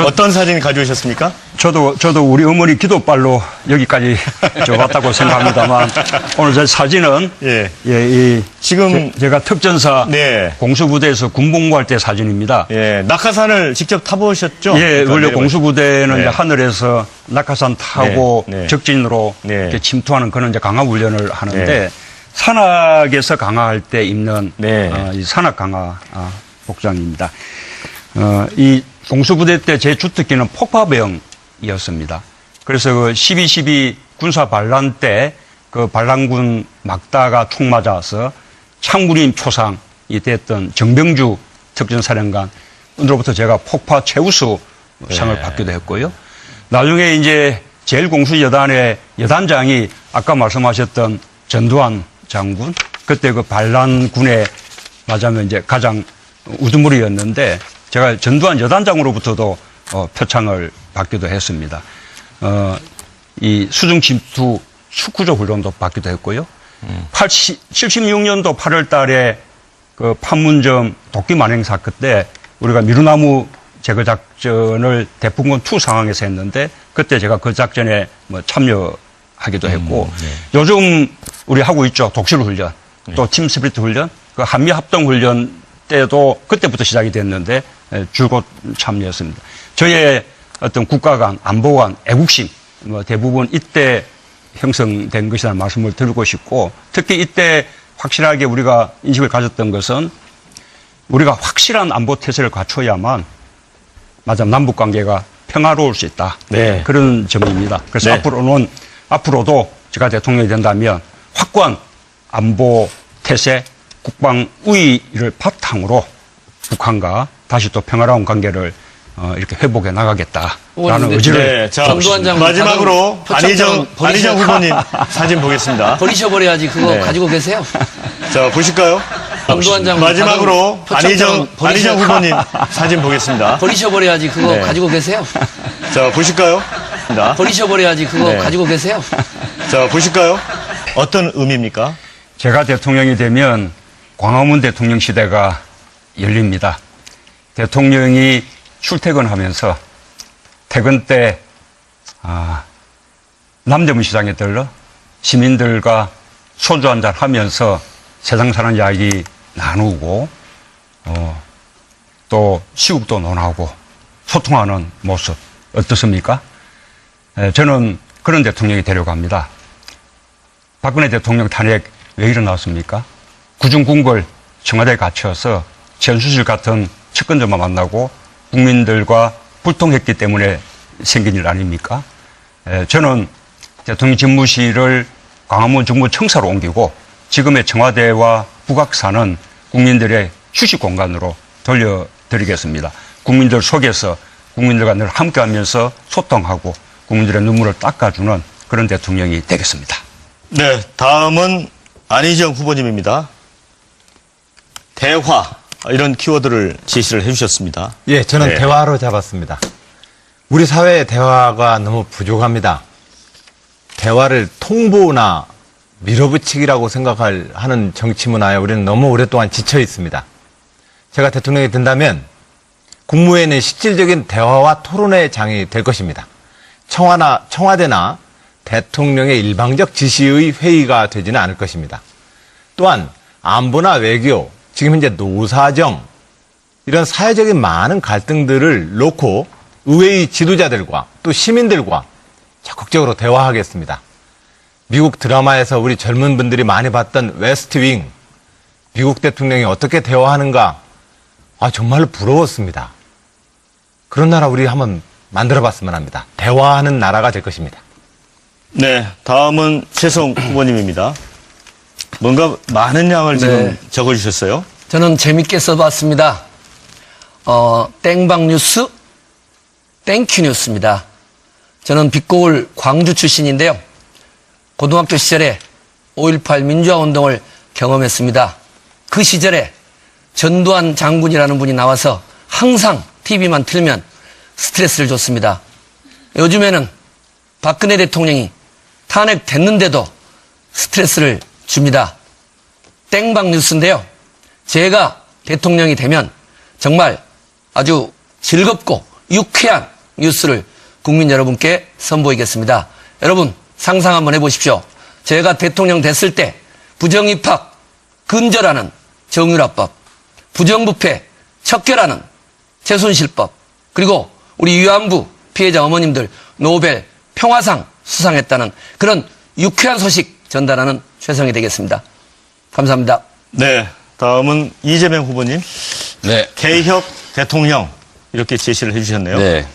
어떤 사진 가져오셨습니까? 저도 우리 어머니 기도발로 여기까지 왔다고 생각합니다만 오늘 제 사진은 지금 제가 특전사 네. 공수부대에서 군복무할 때 사진입니다. 예, 낙하산을 직접 타보셨죠? 예, 원래 공수부대는 이제 하늘에서 낙하산 타고 적진으로 이렇게 침투하는 그런 이제 강화 훈련을 하는데 산악에서 강화할 때 입는 이 산악 강화 복장입니다. 이 공수부대 때 제 주특기는 폭파병이었습니다. 그래서 그 12.12 군사 반란 때 그 반란군 막다가 총 맞아서 창군임 초상이 됐던 정병주 특전사령관으로부터 제가 폭파 최우수 상을 받기도 했고요. 나중에 이제 제1공수여단의 여단장이 아까 말씀하셨던 전두환 장군, 그때 그 반란군에 맞으면 이제 가장 우두머리였는데 제가 전두환 여단장으로부터도 표창을 받기도 했습니다. 이 수중 침투 숙구조 훈련도 받기도 했고요. 76년도 8월 달에 그 판문점 도끼 만행 사건 때 우리가 미루나무 제거 작전을 대풍군 2 상황에서 했는데 그때 제가 그 작전에 뭐 참여하기도 했고 요즘 우리 하고 있죠. 독실 훈련, 또 팀 스피릿 훈련, 그 한미 합동 훈련 때도 그때부터 시작이 됐는데 줄곧 참여했습니다. 저의 어떤 국가 간, 안보 간, 애국심 뭐 대부분 이때 형성된 것이라는 말씀을 드리고 싶고 특히 이때 확실하게 우리가 인식을 가졌던 것은 우리가 확실한 안보 태세를 갖춰야만 남북 관계가 평화로울 수 있다. 네. 그런 점입니다. 그래서 앞으로도 제가 대통령이 된다면 확고한 안보 태세, 국방 우위를 바탕으로 북한과 다시 또 평화로운 관계를 이렇게 회복해 나가겠다라는 의지를. 자, 마지막으로 안희정 후보님 사진 보겠습니다. 버리셔버려야지 그거 가지고 계세요. 자, 보실까요? 마지막으로 안희정 후보님 사진 보겠습니다. 버리셔버려야지 그거 가지고 계세요. 자, 보실까요? 버리셔버려야지 그거 가지고 계세요. 자, 보실까요? 어떤 의미입니까? 제가 대통령이 되면 광화문 대통령 시대가 열립니다. 대통령이 출퇴근하면서 퇴근 때 남대문 시장에 들러 시민들과 소주 한잔 하면서 세상 사는 이야기 나누고 또 시국도 논하고 소통하는 모습 어떻습니까? 저는 그런 대통령이 되려고 합니다. 박근혜 대통령 탄핵 왜 일어났습니까? 구중궁궐 청와대에 갇혀서 전수실 같은 측근들만 만나고 국민들과 불통했기 때문에 생긴 일 아닙니까? 저는 대통령 집무실을 광화문 정부청사로 옮기고 지금의 청와대와 북악산은 국민들의 휴식 공간으로 돌려드리겠습니다. 국민들 속에서 국민들과 늘 함께하면서 소통하고 국민들의 눈물을 닦아주는 그런 대통령이 되겠습니다. 네, 다음은 안희정 후보님입니다. 대화, 이런 키워드를 제시를 해주셨습니다. 예, 저는 대화로 잡았습니다. 우리 사회의 대화가 너무 부족합니다. 대화를 통보나 밀어붙이기라고 하는 정치 문화에 우리는 너무 오랫동안 지쳐 있습니다. 제가 대통령이 된다면 국무회의는 실질적인 대화와 토론의 장이 될 것입니다. 청와대나 대통령의 일방적 지시의 회의가 되지는 않을 것입니다. 또한 안보나 외교, 지금 현재 노사정, 이런 사회적인 많은 갈등들을 놓고 의회의 지도자들과 또 시민들과 적극적으로 대화하겠습니다. 미국 드라마에서 우리 젊은 분들이 많이 봤던 웨스트 윙, 미국 대통령이 어떻게 대화하는가, 정말로 부러웠습니다. 그런 나라 우리 한번 만들어봤으면 합니다. 대화하는 나라가 될 것입니다. 네, 다음은 최성 후보님입니다. 뭔가 많은 양을 지금 적어주셨어요. 저는 재밌게 써봤습니다. 땡방 뉴스, 땡큐 뉴스입니다. 저는 빛고울 광주 출신인데요. 고등학교 시절에 5.18 민주화운동을 경험했습니다. 그 시절에 전두환 장군이라는 분이 나와서 항상 TV만 틀면 스트레스를 줬습니다. 요즘에는 박근혜 대통령이 탄핵됐는데도 스트레스를 줍니다. 땡방 뉴스인데요. 제가 대통령이 되면 정말 아주 즐겁고 유쾌한 뉴스를 국민 여러분께 선보이겠습니다. 여러분 상상 한번 해보십시오. 제가 대통령 됐을 때 부정입학 근절하는 정유라법, 부정부패 척결하는 최순실법, 그리고 우리 위안부 피해자 어머님들 노벨 평화상 수상했다는 그런 유쾌한 소식 전달하는 최성희 되겠습니다. 감사합니다. 네, 다음은 이재명 후보님. 네. 개혁 대통령 이렇게 제시를 해주셨네요. 네.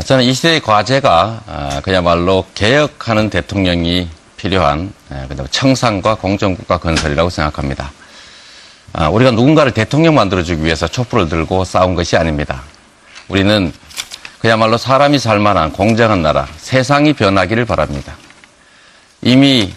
저는 이 시대의 과제가 그야말로 개혁하는 대통령이 필요한 그다음에 청산과 공정국가 건설이라고 생각합니다. 우리가 누군가를 대통령 만들어주기 위해서 촛불을 들고 싸운 것이 아닙니다. 우리는 그야말로 사람이 살만한 공정한 나라, 세상이 변하기를 바랍니다. 이미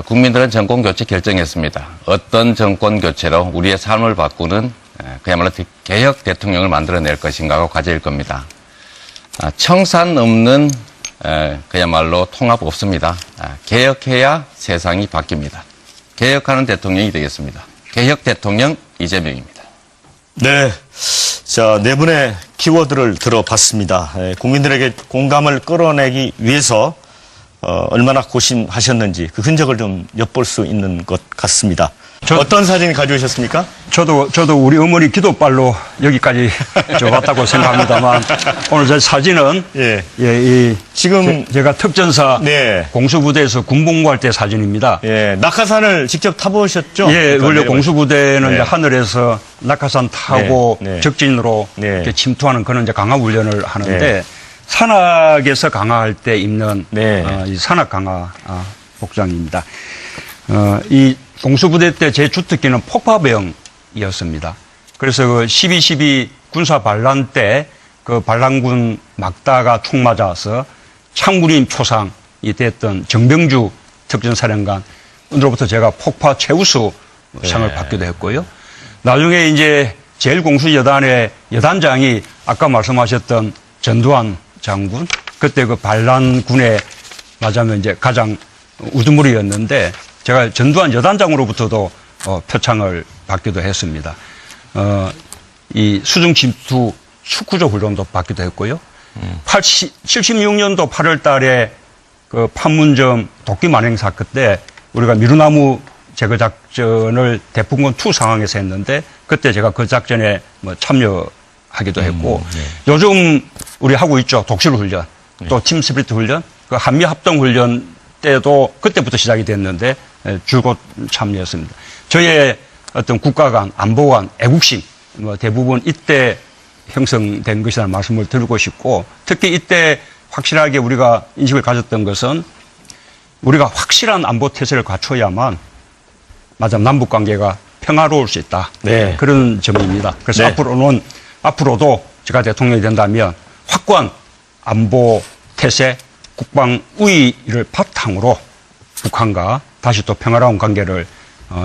국민들은 정권 교체 결정했습니다. 어떤 정권 교체로 우리의 삶을 바꾸는 그야말로 개혁 대통령을 만들어낼 것인가가 과제일 겁니다. 청산 없는 그야말로 통합 없습니다. 개혁해야 세상이 바뀝니다. 개혁하는 대통령이 되겠습니다. 개혁 대통령 이재명입니다. 네. 자, 네 분의 키워드를 들어봤습니다. 국민들에게 공감을 끌어내기 위해서 얼마나 고심하셨는지 그 흔적을 좀 엿볼 수 있는 것 같습니다. 어떤 사진 가져오셨습니까? 저도 우리 어머니 기도발로 여기까지 왔다고 생각합니다만 오늘 제 사진은 지금 제가 특전사 네. 공수부대에서 군복무할 때 사진입니다. 예, 낙하산을 직접 타보셨죠? 예, 원래 공수부대는 네. 이제 하늘에서 낙하산 타고 네. 적진으로 네. 이렇게 침투하는 그런 이제 강화 훈련을 하는데 네. 산악에서 강화할 때 입는 네. 이 산악 강화 복장입니다. 이 공수부대 때 제 주특기는 폭파병이었습니다. 그래서 그 12.12 군사 반란 때 그 반란군 막다가 총 맞아서 창군임 초상이 됐던 정병주 특전사령관으로부터 제가 폭파 최우수 상을 받기도 했고요. 나중에 이제 제일공수여단의 여단장이 아까 말씀하셨던 전두환 장군, 그때 그 반란군에 맞으면 이제 가장 우두머리였는데 제가 전두환 여단장으로부터도 표창을 받기도 했습니다. 이 수중침투 축구조 훈련도 받기도 했고요. 76년도 8월 달에 그 판문점 도끼 만행 사건 때 우리가 미루나무 제거 작전을 대풍권2 상황에서 했는데 그때 제가 그 작전에 뭐 참여하기도 했고 요즘 우리 하고 있죠. 독실 훈련, 또 팀 스피릿 훈련, 그 한미 합동 훈련 때도 그때부터 시작이 됐는데 줄곧 참여했습니다. 저의 어떤 국가 간, 안보 간, 애국심 뭐 대부분 이때 형성된 것이라는 말씀을 드리고 싶고 특히 이때 확실하게 우리가 인식을 가졌던 것은 우리가 확실한 안보 태세를 갖춰야만 남북 관계가 평화로울 수 있다. 네. 그런 점입니다. 그래서 네. 앞으로도 제가 대통령이 된다면 확고한 안보 태세, 국방 우위를 바탕으로 북한과 다시 또 평화로운 관계를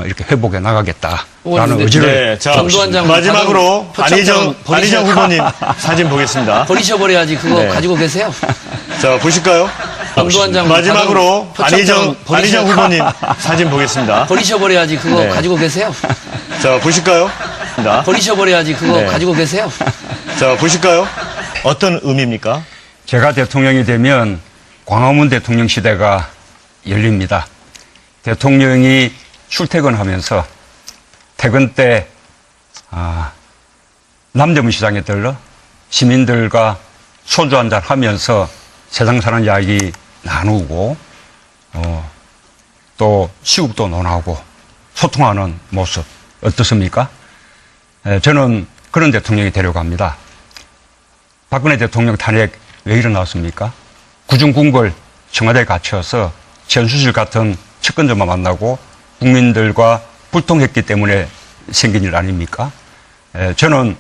이렇게 회복해 나가겠다라는 의지를. 네, 자, 전두환 장군 마지막으로 안희정 후보님 사진 보겠습니다. 버리셔버려야지 그거 네. 가지고 계세요. 자, 보실까요? 전두환 장군 마지막으로 안희정 후보님 사진 보겠습니다. 버리셔버려야지 그거 네. 가지고 계세요. 자, 보실까요? 버리셔버려야지 그거 네. 가지고 계세요. 자, 보실까요? 어떤 의미입니까? 제가 대통령이 되면 광화문 대통령 시대가 열립니다. 대통령이 출퇴근하면서 퇴근 때 남대문 시장에 들러 시민들과 소주 한잔 하면서 세상 사는 이야기 나누고 또 시국도 논하고 소통하는 모습 어떻습니까? 저는 그런 대통령이 되려고 합니다. 박근혜 대통령 탄핵 왜 일어났습니까? 구중궁궐 청와대에 갇혀서 전수실 같은 측근들만 만나고 국민들과 불통했기 때문에 생긴 일 아닙니까? 저는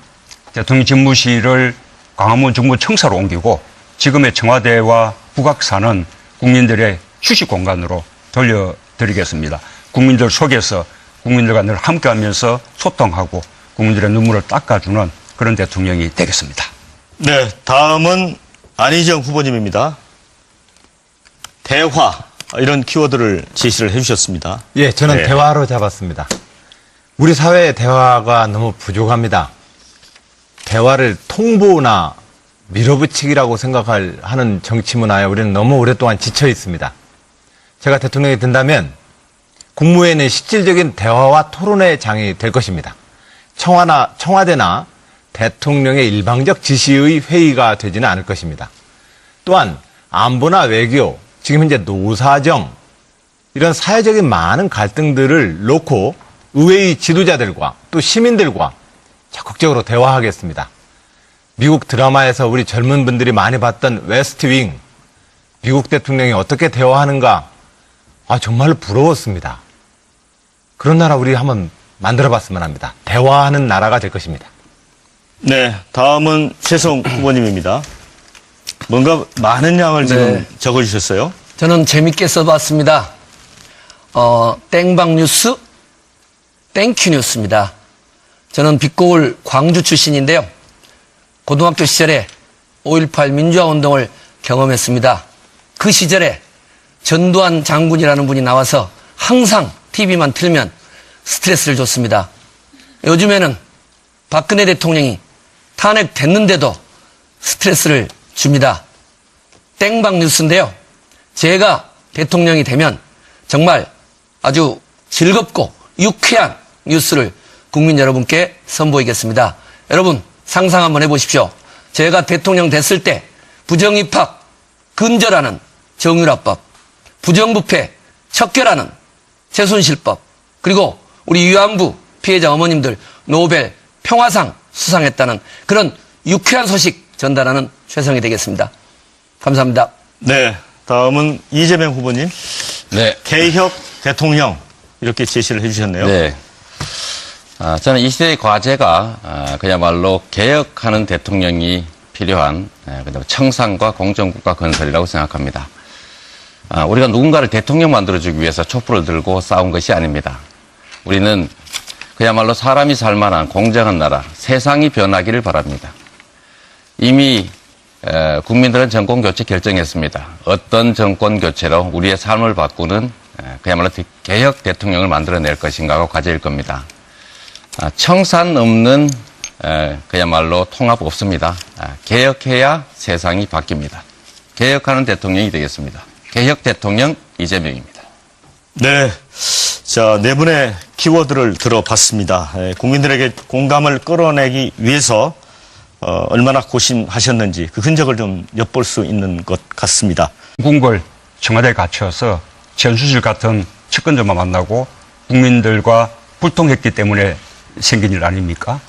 대통령 집무실을 광화문 정부청사로 옮기고 지금의 청와대와 북악산은 국민들의 휴식 공간으로 돌려드리겠습니다. 국민들 속에서 국민들과 늘 함께하면서 소통하고 국민들의 눈물을 닦아주는 그런 대통령이 되겠습니다. 네, 다음은 안희정 후보님입니다. 대화, 이런 키워드를 제시를 해주셨습니다. 예, 저는 네. 대화로 잡았습니다. 우리 사회의 대화가 너무 부족합니다. 대화를 통보나 밀어붙이기라고 하는 정치 문화에 우리는 너무 오랫동안 지쳐 있습니다. 제가 대통령이 된다면 국무회의는 실질적인 대화와 토론의 장이 될 것입니다. 청와대나 대통령의 일방적 지시의 회의가 되지는 않을 것입니다. 또한 안보나 외교, 지금 현재 노사정, 이런 사회적인 많은 갈등들을 놓고 의회의 지도자들과 또 시민들과 적극적으로 대화하겠습니다. 미국 드라마에서 우리 젊은 분들이 많이 봤던 웨스트윙, 미국 대통령이 어떻게 대화하는가, 정말로 부러웠습니다. 그런 나라 우리 한번 만들어봤으면 합니다. 대화하는 나라가 될 것입니다. 네, 다음은 최성 후보님입니다. 뭔가 많은 양을 지금 적어주셨어요. 저는 재밌게 써봤습니다. 땡방 뉴스, 땡큐 뉴스입니다. 저는 빛고울 광주 출신인데요. 고등학교 시절에 5.18 민주화 운동을 경험했습니다. 그 시절에 전두환 장군이라는 분이 나와서 항상 TV만 틀면 스트레스를 줬습니다. 요즘에는 박근혜 대통령이 탄핵됐는데도 스트레스를 줍니다. 땡방 뉴스인데요. 제가 대통령이 되면 정말 아주 즐겁고 유쾌한 뉴스를 국민 여러분께 선보이겠습니다. 여러분 상상 한번 해보십시오. 제가 대통령 됐을 때 부정입학 근절하는 정유라법, 부정부패 척결하는 최순실법, 그리고 우리 위안부 피해자 어머님들 노벨 평화상 수상했다는 그런 유쾌한 소식 전달하는 최성이 되겠습니다. 감사합니다. 네, 다음은 이재명 후보님. 네. 개혁 대통령 이렇게 제시를 해주셨네요. 네. 저는 이 시대의 과제가 그야말로 개혁하는 대통령이 필요한 청산과 공정국가 건설이라고 생각합니다. 우리가 누군가를 대통령 만들어주기 위해서 촛불을 들고 싸운 것이 아닙니다. 우리는 그야말로 사람이 살만한 공정한 나라, 세상이 변하기를 바랍니다. 이미 국민들은 정권교체 결정했습니다. 어떤 정권교체로 우리의 삶을 바꾸는 그야말로 개혁 대통령을 만들어낼 것인가가 과제일 겁니다. 청산 없는 그야말로 통합 없습니다. 개혁해야 세상이 바뀝니다. 개혁하는 대통령이 되겠습니다. 개혁 대통령 이재명입니다. 네. 자, 네 분의 키워드를 들어봤습니다. 국민들에게 공감을 끌어내기 위해서 얼마나 고심하셨는지 그 흔적을 좀 엿볼 수 있는 것 같습니다. 궁궐 청와대에 갇혀서 전수실 같은 측근들만 만나고 국민들과 불통했기 때문에 생긴 일 아닙니까?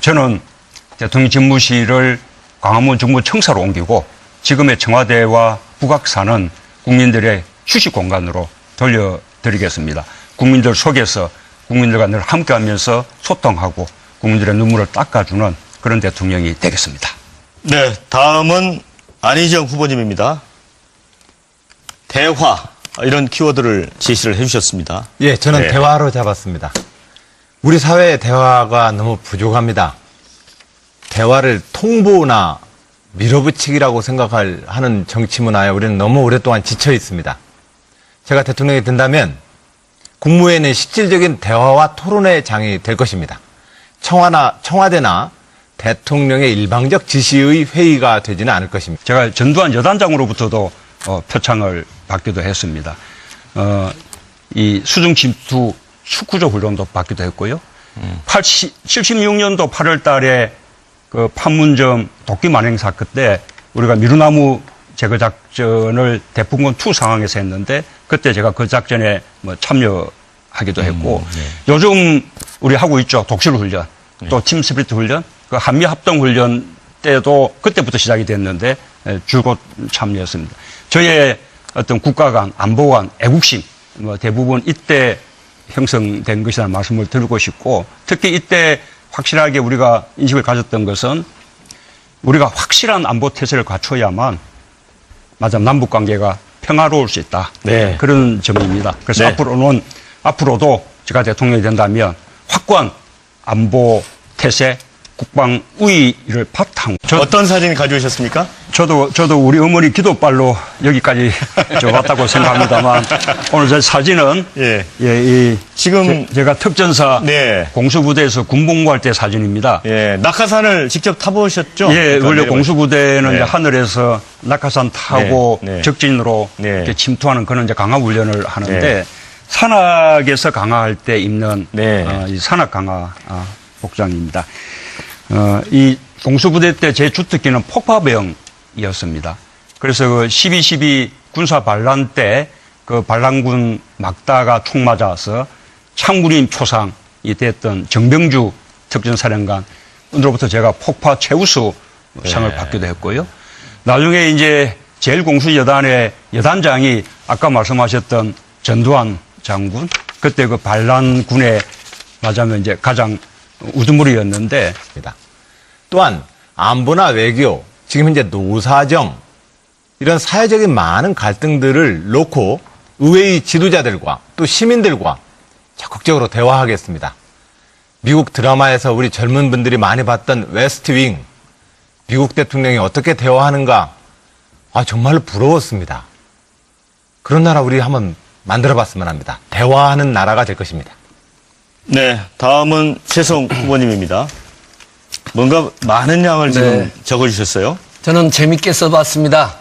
저는 대통령 집무실을 광화문 정부청사로 옮기고 지금의 청와대와 북악산은 국민들의 휴식 공간으로 돌려드리겠습니다. 국민들 속에서 국민들과 늘 함께하면서 소통하고 국민들의 눈물을 닦아주는 그런 대통령이 되겠습니다. 네, 다음은 안희정 후보님입니다. 대화, 이런 키워드를 제시를 해주셨습니다. 예, 저는 네. 대화로 잡았습니다. 우리 사회의 대화가 너무 부족합니다. 대화를 통보나 밀어붙이기라고 하는 정치 문화에 우리는 너무 오랫동안 지쳐 있습니다. 제가 대통령이 된다면 국무회의는 실질적인 대화와 토론의 장이 될 것입니다. 청와대나 대통령의 일방적 지시의 회의가 되지는 않을 것입니다. 제가 전두환 여단장으로부터도 표창을 받기도 했습니다. 이 수중침투 축구조 훈련도 받기도 했고요. 76년도 8월 달에 그 판문점 도끼 만행 사건 때 우리가 미루나무 제거 작전을 대풍권 2 상황에서 했는데 그때 제가 그 작전에 참여하기도 했고 요즘 우리 하고 있죠. 독실 훈련, 또 팀 스피릿 훈련, 그 한미 합동 훈련 때도 그때부터 시작이 됐는데 줄곧 참여했습니다. 저의 어떤 국가 간, 안보 간, 애국심 대부분 이때 형성된 것이라는 말씀을 드리고 싶고 특히 이때 확실하게 우리가 인식을 가졌던 것은 우리가 확실한 안보 태세를 갖춰야만 남북 관계가 평화로울 수 있다. 네. 그런 점입니다. 그래서 네. 앞으로도 제가 대통령이 된다면 확고한 안보 태세, 국방 우위를 바탕. 어떤 사진 가져오셨습니까? 저도 우리 어머니 기도발로 여기까지 왔다고 생각합니다만 오늘 제 사진은 예. 이 지금 제가 특전사 네. 공수부대에서 군복무할 때 사진입니다. 예, 낙하산을 직접 타보셨죠? 예, 그러니까 원래 내려가- 공수부대는 네. 이제 하늘에서 낙하산 타고 네, 네. 적진으로 네. 이렇게 침투하는 그런 이제 강화 훈련을 하는데 네. 산악에서 강화할 때 입는 네. 이 산악 강화 복장입니다. 이 공수부대 때 제 주특기는 폭파병이었습니다. 그래서 그 12.12 군사 반란 때 그 반란군 막다가 총 맞아서 창군임 초상이 됐던 정병주 특전사령관으로부터 제가 폭파 최우수 상을 받기도 했고요. 나중에 이제 제일공수여단의 여단장이 아까 말씀하셨던 전두환 장군, 그때 그 반란군에 맞으면 이제 가장 우두머리였는데 또한 안보나 외교, 지금 현재 노사정 이런 사회적인 많은 갈등들을 놓고 의회의 지도자들과 또 시민들과 적극적으로 대화하겠습니다. 미국 드라마에서 우리 젊은 분들이 많이 봤던 웨스트윙, 미국 대통령이 어떻게 대화하는가, 정말로 부러웠습니다. 그런 나라 우리 한번 만들어봤으면 합니다. 대화하는 나라가 될 것입니다. 네, 다음은 최성 후보님입니다. 뭔가 많은 양을 지금 네. 적어주셨어요. 저는 재밌게 써봤습니다.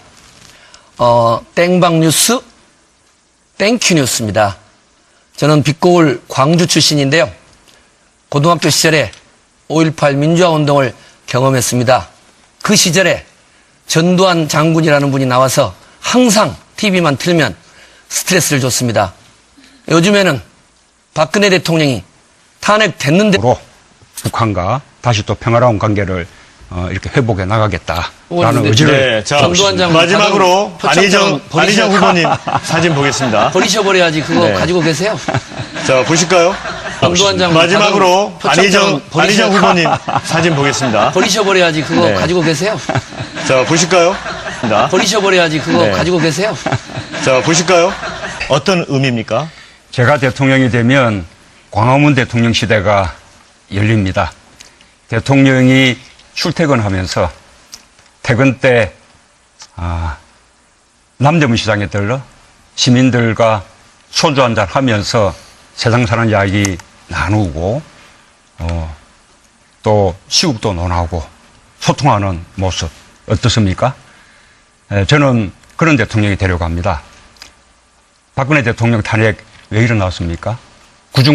땡방 뉴스, 땡큐 뉴스입니다. 저는 빛고울 광주 출신인데요. 고등학교 시절에 5.18 민주화 운동을 경험했습니다. 그 시절에 전두환 장군이라는 분이 나와서 항상 TV만 틀면 스트레스를 줬습니다. 요즘에는 박근혜 대통령이 탄핵됐는데 으로 북한과 다시 또 평화로운 관계를 이렇게 회복해 나가겠다라는 의원님들. 의지를 네, 자, 전두환 장군 마지막으로 가정 안희정 버리셔- 후보님 사진 보겠습니다. 버리셔버려야지 그거 네. 가지고 계세요. 자, 보실까요? 전두환 장군 마지막으로 가정 안희정 버리셔- 후보님 사진 보겠습니다. 버리셔버려야지 그거 네. 가지고 계세요. 자, 보실까요? 버리셔버려야지 그거 네. 가지고 계세요. 자, 보실까요? 어떤 의미입니까? 제가 대통령이 되면 광화문 대통령 시대가 열립니다. 대통령이 출퇴근하면서 퇴근 때 남대문 시장에 들러 시민들과 소주 한잔 하면서 세상 사는 이야기 나누고 또 시국도 논하고 소통하는 모습 어떻습니까? 저는 그런 대통령이 되려고 합니다. 박근혜 대통령 탄핵 왜 일어났습니까?